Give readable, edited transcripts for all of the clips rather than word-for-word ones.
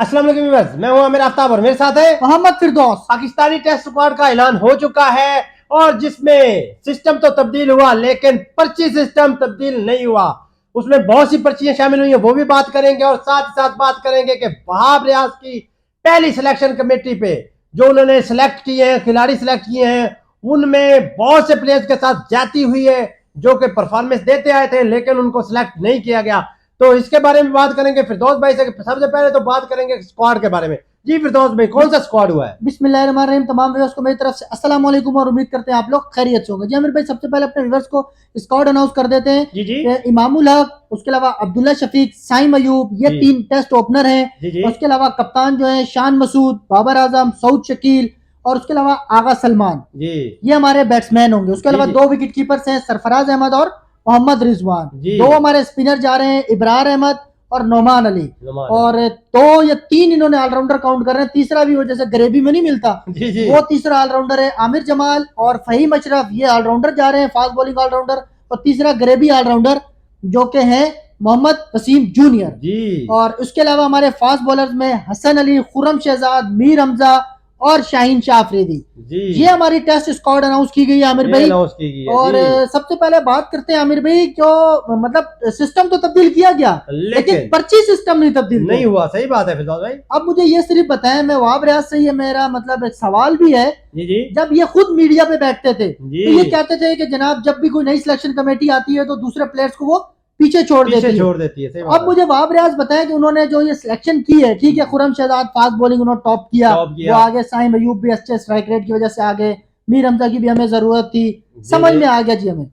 अस्सलाम वालेकुम व्यूअर्स, मैं हूं आमिर आफ्ताब और मेरे साथ है मोहम्मद फिरदौस। पाकिस्तानी टेस्ट स्क्वाड का ऐलान हो चुका है और जिसमें सिस्टम तो तब्दील हुआ लेकिन पर्ची सिस्टम तब्दील नहीं हुआ। उसमें बहुत सी पर्चियां शामिल हुई हैं, वो भी बात करेंगे और साथ ही साथ बात करेंगे कि वहाब रियाज की पहली सिलेक्शन कमेटी पे जो उन्होंने सिलेक्ट किए हैं, खिलाड़ी सिलेक्ट किए हैं, उनमें बहुत से प्लेयर्स के साथ ज्यादती हुई है जो कि परफॉर्मेंस देते आए थे लेकिन उनको सिलेक्ट नहीं किया गया। तो इसके बारे में बात करेंगे फिरदौस भाई से। सबसे पहले तो बात करेंगे स्क्वाड के बारे में। जी फिरदौस भाई, कौन सा स्क्वाड हुआ है? बिस्मिल्लाहिर्रहमानिर्रहीम। तमाम व्यूअर्स को मेरी तरफ से अस्सलाम वालेकुम और उम्मीद करते हैं आप लोग खैरियत से होंगे। जी आमिर भाई, सबसे पहले अपने व्यूअर्स को स्क्वाड अनाउंस कर देते हैं। जी जी इमामुल हक, उसके अलावा अब्दुल्ला शफीक, साइम अयूब, ये जी। 3 टेस्ट ओपनर हैं। जी जी उसके अलावा कप्तान जो है शान मसूद, बाबर आजम, सऊद शकील और उसके अलावा आगा सलमान, जी ये हमारे बैट्समैन होंगे। उसके जी अलावा जी 2 विकेट कीपर्स हैं, सरफराज अहमद और मोहम्मद रिजवान। जी। 2 हमारे स्पिनर जा रहे हैं, इब्रार अहमद और नोमान अली। नुमान और 2 या 3 इन्होंने ऑलराउंडर काउंट कर रहे हैं। तीसरा भी वो जैसे ग्रेवी में नहीं मिलता, जी जी वो तीसरा ऑलराउंडर है आमिर जमाल और फहीम अशरफ, ये ऑलराउंडर जा रहे हैं, फास्ट बॉलिंग ऑलराउंडर। और तीसरा ग्रेवी ऑलराउंडर जो के हैं मोहम्मद वसीम जूनियर। जी और उसके अलावा हमारे फास्ट बॉलर्स में हसन अली, खुर्रम शहजाद, मीर हमजा और शाहीन शाह अफरीदी। जी। ये हमारी टेस्ट स्क्वाड अनाउंस की गई है आमिर ये भाई। अनाउंस की गई है और जी। सबसे पहले बात करते हैं आमिर भाई, जो मतलब सिस्टम तो तब्दील किया गया लेकिन पर्ची सिस्टम नहीं तब्दील नहीं हुआ। सही बात है फिरदौस भाई। अब मुझे ये सिर्फ बताएं, मैं वहाब रियाज से ये मेरा मतलब एक सवाल भी है। जी जी जब ये खुद मीडिया पे बैठते थे जी। तो ये कहते थे कि जनाब जब भी कोई नई सिलेक्शन कमेटी आती है तो दूसरे प्लेयर्स को वो पीछे छोड़ पीछे देती है। छोड़ देती है। सही बात अब है। मुझे वहाब रियाज बताएं कि उन्होंने जो ये सिलेक्शन की है, ठीक है, खुर्रम शहजाद फास्ट बॉलिंग उन्होंने टॉप किया, टॉप किया। वो आगे, साइम अयूब भी अच्छे स्ट्राइक रेट की वजह से आगे, मीर हमजा की भी हमें जरूरत थी, जी समझ जी में आ गया जी हमें।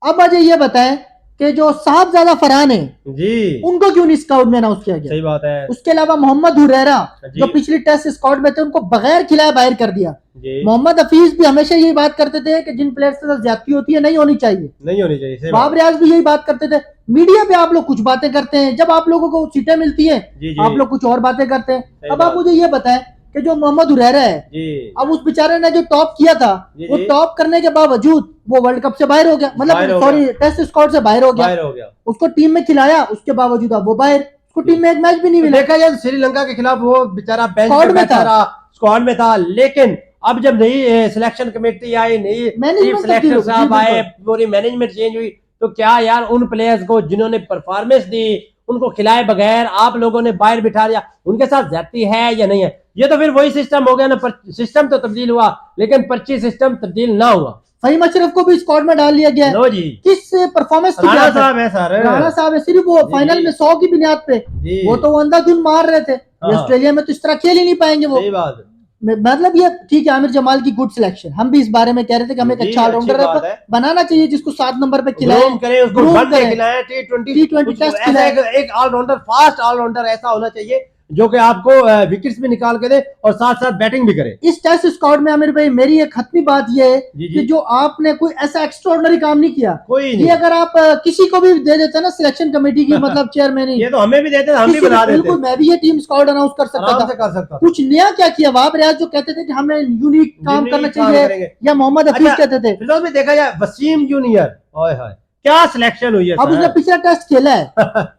अब मुझे ये बताएं कि जो साहबजादा फरहान है जी। उनको क्यों नहीं स्काउट में अनाउंस किया गया? सही बात है उसके अलावा मोहम्मद हुरैरा जी जो पिछली टेस्ट स्क्वाड में थे उनको बगैर खिलाए बाहर कर दिया। जी। मोहम्मद हफीज भी हमेशा यही बात करते थे कि जिन प्लेयर्स के साथ ज्यादती होती है नहीं होनी चाहिए। नहीं होनी चाहिए। सही वहाब बात रियाज भी यही बात करते थे। मीडिया पे आप लोग कुछ बातें करते हैं, जब आप लोगों को सीटें मिलती है जी जी। आप लोग कुछ और बातें करते हैं। सही अब आप बात। मुझे ये बताएं कि जो मोहम्मद हुरैरा है, जी अब उस बेचारे ने जो टॉप किया था जी वो जी। टॉप करने के बावजूद वो वर्ल्ड कप से बाहर हो गया, बाहर मतलब हो सॉरी टेस्ट स्क्वाड से बाहर हो गया। बाहर हो गया। उसको टीम में खिलाया, उसके बावजूद अब वो बाहर, उसको टीम में एक मैच भी नहीं मिला। देखा जाए तो श्रीलंका के खिलाफ वो बेचारा बेंच स्क्वाड पे में बैठा था। रहा, स्क्वाड में था, लेकिन अब जब नई सिलेक्शन कमेटी आई, नई चीफ मैनेजमेंट सिलेक्टर साहब जी, आए, पूरी मैनेजमेंट चेंज हुई, तो क्या यार उन प्लेयर्स को जिन्होंने परफॉर्मेंस दी उनको खिलाए बगैर आप लोगों ने बाहर बिठा दिया, उनके साथ ज्यादती है या नहीं है? ये तो फिर वही सिस्टम हो गया ना। सिस्टम तो तब्दील हुआ लेकिन पर्ची सिस्टम तब्दील ना हुआ। फहीम अशरफ को भी स्क्वाड में डाल लिया गया है। लो जी, किस परफॉर्मेंस की राणा बात है? साहब है सर। राणा साहब है, सिर्फ वो जी, फाइनल जी। में 100 की बुनियाद पे, जी वो तो अंधाधुन मार रहे थे। ये हाँ। ऑस्ट्रेलिया में तो इस तरह खेल ही नहीं पाएंगे वो। सही बात। मतलब ये ठीक है, आमिर जमाल की गुड सिलेक्शन, हम भी इस बारे में कह रहे थे कि हमें एक जी, अच्छा अच्छी ऑलराउंडर बात है। बनाना चाहिए जिसको 7 नंबर पे खिलाए, ग्रूम करें उसको, groom वन डे करें। खिलाएं, T20 T20 टेस्ट ऐसा खिलाए। एक ऑलराउंडर, फास्ट ऑलराउंडर ऐसा होना चाहिए जो कि आपको विकेट्स भी निकाल के दे और साथ साथ बैटिंग भी करे। इस टेस्ट स्क्वाड में आमिर भाई मेरी एक खतमी बात यह है जी, जी। कि जो आपने कोई ऐसा एक्स्ट्राऑर्डिनरी काम नहीं किया। कोई ये नहीं। अगर आप किसी को भी दे देते ना सिलेक्शन कमेटी की मतलब चेयरमैन, ये तो हमें भी देते, हम भी बना देते, बिल्कुल मैं भी ये टीम स्क्वाड अनाउंस कर सकता आराम था। से कर सकता था। कुछ नया क्या किया वहाब रियाज, जो कहते थे कि हमें यूनिक काम यूनिक करना काम चाहिए, करेंगे। या मोहम्मद हफीज अच्छा, कहते थे। फिलहाल में देखा जाए वसीम जूनियर, ओए होए क्या सिलेक्शन हुई है अब उसने सर। पिछला टेस्ट खेला है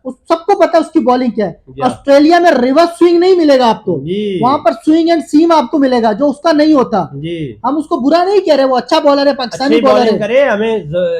उस सबको पता है उसकी बॉलिंग क्या है। जी। ऑस्ट्रेलिया में रिवर्स स्विंग नहीं मिलेगा आपको, जी वहां पर स्विंग एंड सीम आपको मिलेगा जो उसका नहीं होता। जी। हम उसको बुरा नहीं कह रहे, वो अच्छा बॉलर है, पाकिस्तानी अच्छी बॉलर बॉलिंग है, करे, हमें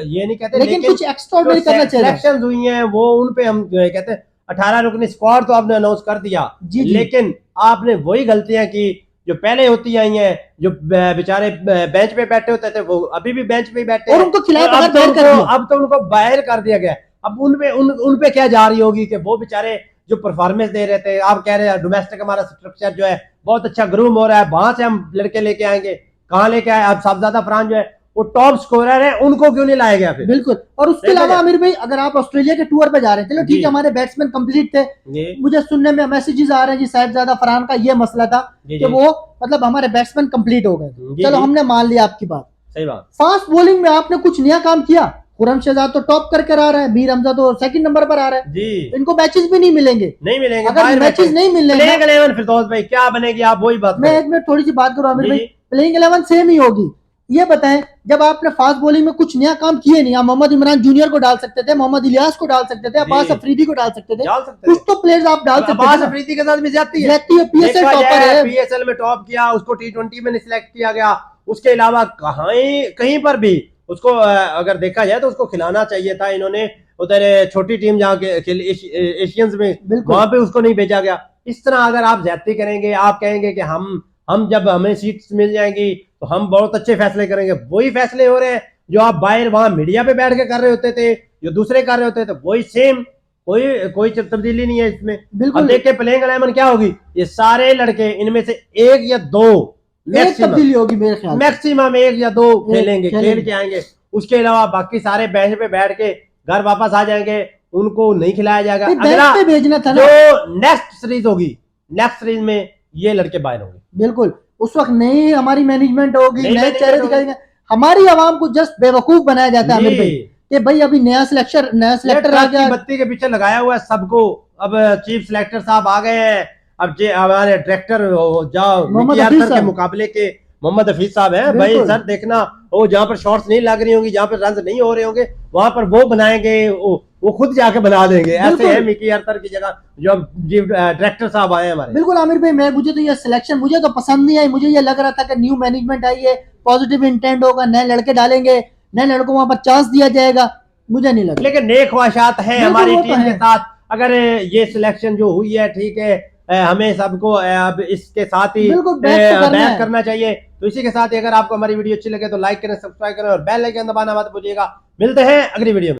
ये नहीं कहते, लेकिन कुछ एक्स्ट्राऑर्डिनरी करना चाहिए। सिलेक्शन हुई हैं वो उन पे हम कहते हैं 18 रुकनी स्क्वाड तो आपने अनाउंस कर दिया, जी, जी। लेकिन आपने वही गलतियां की जो पहले होती आई हैं। जो बेचारे बेंच पे बैठे होते थे वो अभी भी बेंच पे ही बैठे और हैं, उनको खिलाए और बगैर बाहर कर दिया। अब तो उनको बाहर कर दिया गया। अब उन पे क्या जा रही होगी कि वो बेचारे जो परफॉर्मेंस दे रहे थे, आप कह रहे हैं डोमेस्टिक हमारा स्ट्रक्चर जो है बहुत अच्छा ग्रूम हो रहा है, वहां से हम लड़के लेके आएंगे, कहाँ लेके आए? अब साहबजादा फरहान जो है वो टॉप स्कोरर है, उनको क्यों नहीं लाया गया फिर? बिल्कुल। और उसके देखा अलावा जाए- आमिर भाई अगर आप ऑस्ट्रेलिया के टूर पे जा रहे हैं, चलो ठीक जी। है, हमारे बैट्समैन कंप्लीट थे। जी मुझे सुनने में मैसेजेस आ रहे हैं जी साहिबजादा फरहान का ये मसला था जी कि जी। वो मतलब हमारे बैट्समैन कंप्लीट हो गए। जी, चलो जी। हमने मान लिया आपकी बात। सही बात। फास्ट बॉलिंग में आपने कुछ नया काम किया। खुर्रम शहजाद तो टॉप करके आ रहा है, मीर हमजा तो सेकंड नंबर पर आ रहा है, जी इनको मैचेस भी नहीं मिलेंगे। नहीं मिलेंगे, अगर मैचेस नहीं मिलने, प्लेइंग 11 फिरदौस भाई क्या बनेगी? आप वही बात मैं करें। एक मिनट थोड़ी सी बात करूं आमिर जी, भाई, जी। प्लेइंग 11 सेम ही होगी। ये बताएं, जब आपने फास्ट बॉलिंग में कुछ नया काम किए नहीं, आप मोहम्मद इमरान जूनियर को डाल सकते थे, मोहम्मद इलियास को डाल सकते थे, अब्बास अफरीदी को डाल सकते थे, डाल सकते कुछ तो प्लेयर्स आप डाल सकते अब्बास थे। अफरीदी के साथ भी जाती है, पीएसएल टॉपर है, पीएसएल में टॉप किया, उसको टी20 में सिलेक्ट किया गया। उसके अलावा कहीं पर भी उसको अगर देखा जाए तो उसको खिलाना चाहिए था। इन्होंने उधर छोटी टीम जहाँ एशियंस में, वहां पे उसको नहीं भेजा गया। इस तरह अगर आप ज्यादती करेंगे, आप कहेंगे कि हम जब हमें सीट्स मिल जाएंगी तो हम बहुत अच्छे फैसले करेंगे, वही फैसले हो रहे हैं जो आप बाहर वहां मीडिया पे बैठ के कर रहे होते थे, जो दूसरे कर रहे होते थे, वही सेम। कोई तब्दीली नहीं है इसमें। बिल्कुल। अब देख के प्लेइंग 11 क्या होगी, ये सारे लड़के इनमें से एक या दो एक तब्दीली होगी मेरे ख्याल से, मैक्सिमम एक या दो खेलेंगे, खेलेंगे। खेल के आएंगे। उसके अलावा बाकी सारे बेंच पे बैठ के घर वापस आ जाएंगे, उनको नहीं खिलाया जाएगा। अगला पे भेजना था ना, जो नेक्स्ट सीरीज होगी, नेक्स्ट सीरीज में ये लड़के बाहर होंगे। बिल्कुल, उस वक्त नई हमारी मैनेजमेंट होगी, नई नए चेहरे मैनेजमेंट दिखाई देंगे। हमारी आवाम को जस्ट बेवकूफ बनाया जाता है जी। आमिर भाई, कि भाई अभी नया सिलेक्टर आ ट्रक की गया। बत्ती के पीछे लगाया हुआ है सबको। अब चीफ सिलेक्टर साहब आ गए हैं, अब हमारे डायरेक्टर जाओ मोहम्मद मिकी हफीज अख्तर के साहब। मुकाबले के मोहम्मद हफीज साहब हैं। भाई बिल्कुल। सर देखना, वो जहाँ पर शॉट्स नहीं लग रही होंगी, जहाँ पर रन नहीं हो रहे होंगे, वहां पर वो बनाएंगे, वो खुद जाके बना देंगे। ऐसे बिल्कुल। है मिकी अख्तर की जगह जो अब डायरेक्टर साहब आए हैं हमारे। बिल्कुल आमिर भाई, मुझे तो ये सिलेक्शन मुझे तो पसंद नहीं आई। मुझे ये लग रहा था कि न्यू मैनेजमेंट आई है, पॉजिटिव इंटेंट होगा, नए लड़के डालेंगे, नए लड़कों को वहां पर चांस दिया जाएगा। मुझे नहीं लगा, लेकिन नेक ख्वाहिशात हैं बिल्कुल, हमारी वो तो टीम के है। साथ। अगर ये सिलेक्शन जो हुई है ठीक है, हमें सबको अब इसके साथ ही बिल्कुल बैक तो करना बैक है। करना चाहिए। तो इसी के साथ ही अगर आपको हमारी वीडियो अच्छी लगे तो लाइक करें, सब्सक्राइब करें और बेल आइकन दबाना मत भूलिएगा। मिलते हैं अगली वीडियो में।